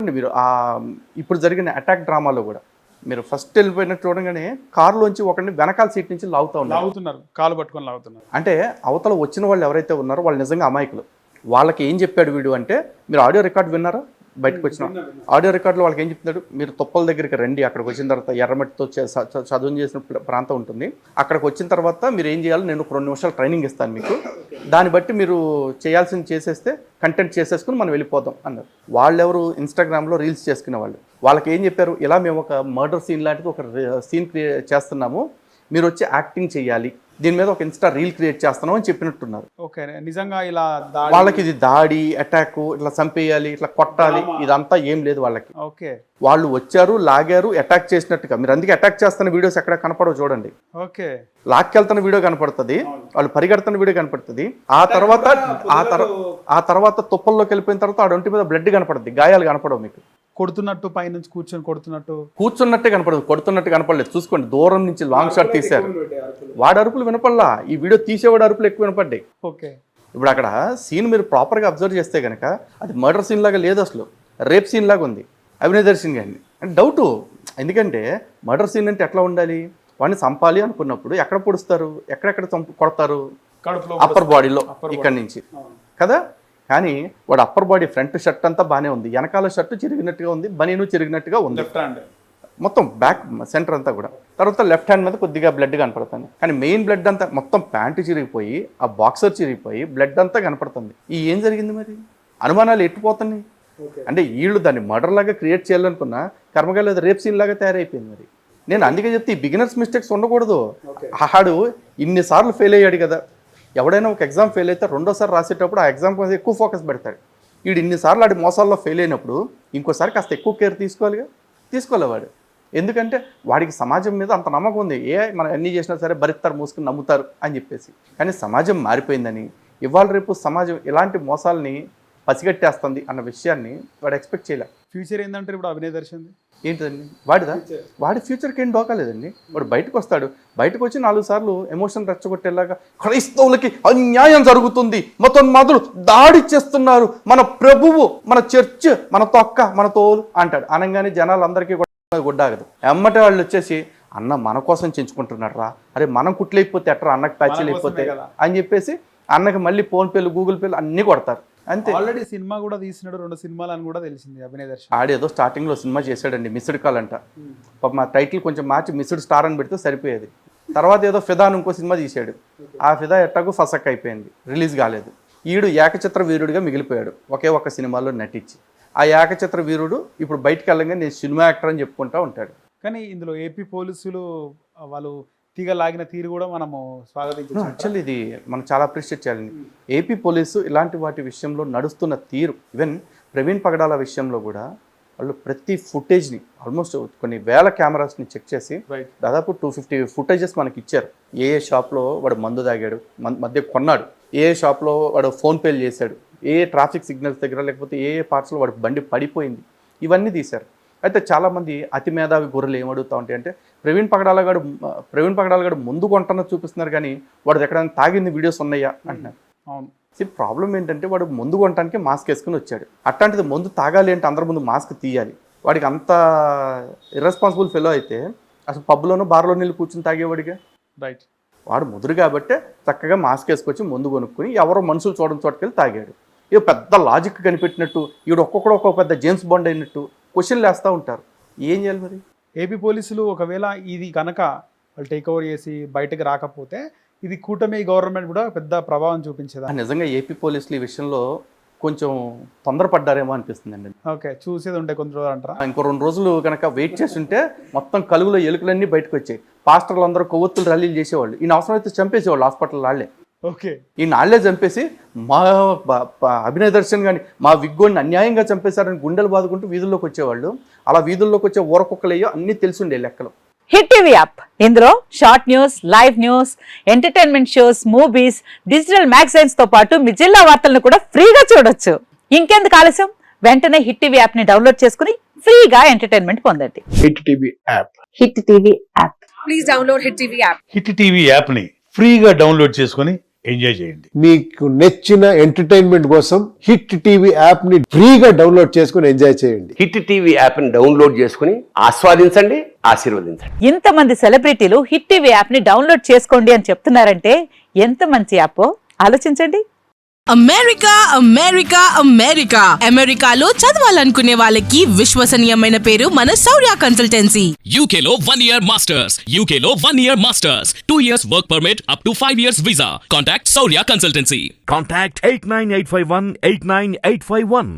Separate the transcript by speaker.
Speaker 1: మీరు ఇప్పుడు జరిగిన అటాక్ డ్రామాలో కూడా మీరు ఫస్ట్ వెళ్ళిపోయినట్టు చూడగానే కారులోంచి ఒకరిని వెనకాల సీట్ నుంచి
Speaker 2: లాగుతున్నారు, కాలు పట్టుకొని లాగుతున్నారు.
Speaker 1: అంటే అవతల వచ్చిన వాళ్ళు ఎవరైతే ఉన్నారో వాళ్ళు నిజంగా అమాయకులు. వాళ్ళకి ఏం చెప్పాడు వీడు అంటే, మీరు ఆడియో రికార్డ్ విన్నారా? బయటకు వచ్చిన ఆడియో రికార్డులో వాళ్ళకి ఏం చెప్తున్నాడు, మీరు తుప్పల దగ్గరికి రండి, అక్కడికి వచ్చిన తర్వాత ఎర్రమట్టితో చదువు చేసిన ప్రాంతం ఉంటుంది, అక్కడికి వచ్చిన తర్వాత మీరు ఏం చేయాలి, నేను 2 నిమిషాలు ట్రైనింగ్ ఇస్తాను మీకు, దాన్ని బట్టి మీరు చేయాల్సింది చేసేస్తే కంటెంట్ చేసేసుకుని మనం వెళ్ళిపోదాం అన్నారు. వాళ్ళెవరు ఇన్స్టాగ్రామ్లో రీల్స్ చేసుకునే వాళ్ళు. వాళ్ళకి ఏం చెప్పారు, ఇలా మేము ఒక మర్డర్ సీన్ లాంటిది ఒక సీన్ క్రియేట్ చేస్తున్నాము, మీరు వచ్చి యాక్టింగ్ చేయాలి, దీని మీద ఒక ఇన్స్టా రీల్ క్రియేట్ చేస్తున్నాం అని చెప్పినట్టున్నారు.
Speaker 2: ఓకే, నిజంగా ఇలా
Speaker 1: వాళ్ళకి ఇది దాడి, అటాక్, ఇట్లా చంపేయాలి, ఇట్లా కొట్టాలి, ఇదంతా ఏం లేదు వాళ్ళకి.
Speaker 2: ఓకే,
Speaker 1: వాళ్ళు వచ్చారు, లాగారు, అటాక్ చేసినట్టుగా. మీరు అందుకే అటాక్ చేస్తున్న వీడియోస్ ఎక్కడ కనపడవు చూడండి.
Speaker 2: ఓకే,
Speaker 1: లాక్కెళ్తున్న వీడియో కనపడుతుంది, వాళ్ళు పరిగెడుతున్న వీడియో కనపడుతుంది. ఆ తర్వాత తుప్పల్లోకి వెళ్ళిపోయిన తర్వాత ఆ ఒంటి మీద బ్లడ్ కనపడుతుంది, గాయాలు కనపడవు. మీకు
Speaker 2: కొడుతున్నట్టు పైనుంచి
Speaker 1: కూర్చున్నట్టే కనపడదు, కొడుతున్నట్టు కనపడలేదు. చూసుకోండి, దూరం నుంచి లాంగ్ షాట్ తీశారు. వాడి అరుపులు వినపడలా, ఈ వీడియో తీసేవాడు అరుపులు ఎక్కువ వినపడ్డాయి.
Speaker 2: ఓకే,
Speaker 1: ఇప్పుడు అక్కడ సీన్ మీరు ప్రాపర్గా అబ్జర్వ్ చేస్తే కనుక అది మర్డర్ సీన్ లాగా లేదు, అసలు రేప్ సీన్ లాగా ఉంది. అభినయ్ దర్శన్ గారిని అంటే డౌటు. ఎందుకంటే మర్డర్ సీన్ అంటే ఎట్లా ఉండాలి, వాడిని చంపాలి అనుకున్నప్పుడు ఎక్కడ పొడుస్తారు, ఎక్కడెక్కడ కొడతారు, అప్పర్ బాడీలో ఇక్కడి నుంచి కదా. కానీ వాడు అప్పర్ బాడీ ఫ్రంట్ షర్ట్ అంతా బాగానే ఉంది, వెనకాల షర్టు చిరిగినట్టుగా ఉంది, బనీను చిరిగినట్టుగా ఉంది, మొత్తం బ్యాక్ సెంటర్ అంతా కూడా. తర్వాత లెఫ్ట్ హ్యాండ్ మీద కొద్దిగా బ్లడ్ కనపడుతుంది, కానీ మెయిన్ బ్లడ్ అంతా మొత్తం ప్యాంటు చిరిగిపోయి, ఆ బాక్సర్ చిరిగిపోయి బ్లడ్ అంతా కనపడుతుంది. ఏం జరిగింది మరి? అనుమానాలు ఎట్టిపోతున్నాయి అంటే వీళ్ళు దాన్ని మర్డర్ లాగా క్రియేట్ చేయాలనుకున్నా కర్మగా లేదా రేప్ సీన్ లాగా తయారైపోయింది. మరి నేను అందుకే చెప్తే ఈ బిగినర్స్ మిస్టేక్స్ ఉండకూడదు. ఆడు ఇన్నిసార్లు ఫెయిల్ అయ్యాడు కదా. ఎవడైనా ఒక ఎగ్జామ్ ఫెయిల్ అయితే రెండోసారి రాసేటప్పుడు ఆ ఎగ్జామ్ మీద ఎక్కువ ఫోకస్ పెడతాడు. వీడు ఇన్నిసార్లు ఆడి మోసాల్లో ఫెయిల్ అయినప్పుడు ఇంకోసారి కాస్త ఎక్కువ కేర్ తీసుకోలేవాడు. ఎందుకంటే వాడికి సమాజం మీద అంత నమ్మకం ఉంది, మనం అన్నీ చేసినా సరే భరిస్తారు, మూసుకుని నమ్ముతారు అని చెప్పేసి. కానీ సమాజం మారిపోయిందని, ఇవాళ రేపు సమాజం ఇలాంటి మోసాలని పసిగట్టేస్తుంది అన్న విషయాన్ని వాడు ఎక్స్పెక్ట్ చేయలే.
Speaker 2: ఫ్యూచర్ ఏంటంటే ఇప్పుడు అభినయ్ దర్శన్
Speaker 1: ఏంటిదండి వాడి ఫ్యూచర్కి ఏం డోకాలేదండి. వాడు బయటకు వస్తాడు, బయటకు వచ్చి 4 సార్లు ఎమోషన్ రెచ్చగొట్టేలాగా క్రైస్తవులకి అన్యాయం జరుగుతుంది, మతోన్మాదులు దాడి చేస్తున్నారు, మన ప్రభువు, మన చర్చ్, మన తొక్క, మన తోలు అంటాడు. అనగానే జనాలందరికీ గుడ్డాగదు. ఎమ్మటే వాళ్ళు వచ్చేసి, అన్న మన కోసం చెంచుకుంటున్నాడు రా, అరే మనం కుట్లేకపోతే ఎట్రా, అన్నకి ప్యాచీలు అయిపోతే అని చెప్పేసి అన్నకి మళ్ళీ ఫోన్పేలు, గూగుల్ పేలు అన్నీ కొడతారు. అంతే.
Speaker 2: ఆల్రెడీ సినిమా కూడా తీసినాడు, 2 సినిమాలు అని కూడా తెలిసింది అభినయ్ దర్శన్.
Speaker 1: ఆడేదో స్టార్టింగ్లో సినిమా చేశాడండి, మిస్డ్ కాల్ అంట. పాప మా టైటిల్ కొంచెం మార్చి మిస్డ్ స్టార్ అని పెడితే సరిపోయేది. తర్వాత ఏదో ఫిదా అని ఇంకో సినిమా తీశాడు, ఆ ఫిదా ఎట్టాగో ఫసక్ అయిపోయింది, రిలీజ్ కాలేదు. ఈడు ఏకచిత్ర వీరుడిగా మిగిలిపోయాడు ఒకే ఒక్క సినిమాలో నటించి. ఆ ఏకచిత్ర వీరుడు ఇప్పుడు బయటకు వెళ్ళంగా నేను సినిమా యాక్టర్ అని చెప్పుకుంటూ ఉంటాడు.
Speaker 2: కానీ ఇందులో ఏపీ పోలీసులు వాళ్ళు తీగ లాగిన తీరు కూడా మనము స్వాగతించాలి.
Speaker 1: యాక్చువల్లీ ఇది మనం చాలా అప్రిషియేట్ చేయాలండి. ఏపీ పోలీసు ఇలాంటి వాటి విషయంలో నడుస్తున్న తీరు, ఈవెన్ ప్రవీణ్ పగడాల విషయంలో కూడా వాళ్ళు ప్రతి ఫుటేజ్ని ఆల్మోస్ట్ కొన్ని వేల కెమెరాస్ని చెక్ చేసి దాదాపు 250 ఫుటేజెస్ మనకి ఇచ్చారు. ఏ షాప్లో వాడు మందు తాగాడు, మధ్య కొన్నాడు, ఏ షాప్లో వాడు ఫోన్పేలు చేశాడు, ఏ ట్రాఫిక్ సిగ్నల్స్ దగ్గర లేకపోతే ఏ పార్ట్స్లో వాడి బండి పడిపోయింది, ఇవన్నీ తీశారు. అయితే చాలామంది అతి మేధావి గొర్రెలు ఏమడుగుతా ఉంటాయి అంటే, ప్రవీణ్ పగడాల గారు ముందు కొంటన్న చూపిస్తున్నారు కానీ వాడు ఎక్కడైనా తాగింది వీడియోస్ ఉన్నాయా అంటున్నారు.
Speaker 2: అవును,
Speaker 1: ప్రాబ్లం ఏంటంటే వాడు ముందు కొనడానికి మాస్క్ వేసుకుని వచ్చాడు. అట్లాంటిది ముందు తాగాలి అంటే అందరి ముందు మాస్క్ తీయాలి. వాడికి అంత ఇర్రెస్పాన్సిబుల్ ఫెలో అయితే అసలు పబ్లోనూ బార్లో నీళ్ళు కూర్చుని తాగేవాడిగా.
Speaker 2: రైట్,
Speaker 1: వాడు ముదురు కాబట్టే చక్కగా మాస్క్ వేసుకొచ్చి ముందు కొనుక్కొని ఎవరో మనుషులు చూడడం చోటుకెళ్ళి తాగాడు. ఇవి పెద్ద లాజిక్ కనిపెట్టినట్టు, ఈడు ఒక్కొక్క పెద్ద జేమ్స్ బాండ్ అయినట్టు క్వశ్చన్లు వేస్తూ ఉంటారు. ఏం చేయాలి మరి?
Speaker 2: ఏపీ పోలీసులు ఒకవేళ ఇది కనుక వాళ్ళు టేక్ ఓవర్ చేసి బయటకు రాకపోతే ఇది కూటమి గవర్నమెంట్ కూడా పెద్ద ప్రభావం చూపించేదా?
Speaker 1: నిజంగా ఏపీ పోలీసులు ఈ విషయంలో కొంచెం తొందరపడ్డారేమో అనిపిస్తుంది అండి.
Speaker 2: ఓకే, చూసేది ఉంటే కొన్ని రోజులు అంటారా?
Speaker 1: ఇంకో 2 రోజులు కనుక వెయిట్ చేస్తుంటే మొత్తం కలుగులో ఎలుకలన్నీ బయటకు వచ్చాయి. పాస్టర్లు అందరూ కొవ్వొత్తులు ర్యాలీలు చేసేవాళ్ళు, ఈయన అవసరం అయితే చంపేసేవాళ్ళు హాస్పిటల్ వాళ్ళే.
Speaker 2: ఓకే,
Speaker 1: ఈ నాళ్లే చంపేసి మా అభినయ్ దర్శన్ కానీ మా విగ్గోడిని అన్యాయంగా చంపేశారని గుండెలు బాదుకుంటూ వీధుల్లోకి వచ్చేవాళ్ళు. అలా వీధుల్లోకి వచ్చే ఊరకుక్కలయ్యో అన్నీ తెలిసిండే లెక్కలు.
Speaker 3: హిట్ టీవీ యాప్, ఇందులో short news, live news, entertainment shows, movies, digital magazines తో పాటు మీ జిల్లా వార్తలను కూడా ఫ్రీగా చూడొచ్చు. ఇంకెందుకు ఆలస్యం, వెంటనే హిట్ టీవీ యాప్ ని డౌన్లోడ్ చేసుకుని ఫ్రీగా ఎంటర్టైన్మెంట్ పొందండి.
Speaker 4: Hit TV app,
Speaker 3: hit TV app,
Speaker 5: please download hit TV app.
Speaker 4: Hit TV app ని ఫ్రీగా డౌన్లోడ్ చేసుకొని ఎంజాయ్ చేయండి.
Speaker 5: మీకు నచ్చిన ఎంటర్టైన్మెంట్ కోసం హిట్ టీవీ యాప్ ని ఫ్రీగా డౌన్లోడ్ చేసుకుని ఎంజాయ్ చేయండి.
Speaker 6: హిట్ టీవీ యాప్ ని డౌన్లోడ్ చేసుకుని ఆస్వాదించండి, ఆశీర్వదించండి.
Speaker 3: ఇంతమంది సెలబ్రిటీలు హిట్ టీవీ యాప్ ని డౌన్లోడ్ చేసుకోండి అని చెప్తున్నారంటే ఎంత మంచి యాప్ ఆలోచించండి.
Speaker 7: అమెరికా అమెరికా అమెరికా అమెరికాలో చదవాలనుకునే వాళ్ళకి విశ్వసనీయమైన పేరు మన శౌర్య కన్సల్టెన్సీ.
Speaker 8: UK లో 1 year masters. UK లో 1 year masters. 2 years work permit up to 5 years visa. Contact Saurya Consultancy.
Speaker 4: Contact 89851 89851.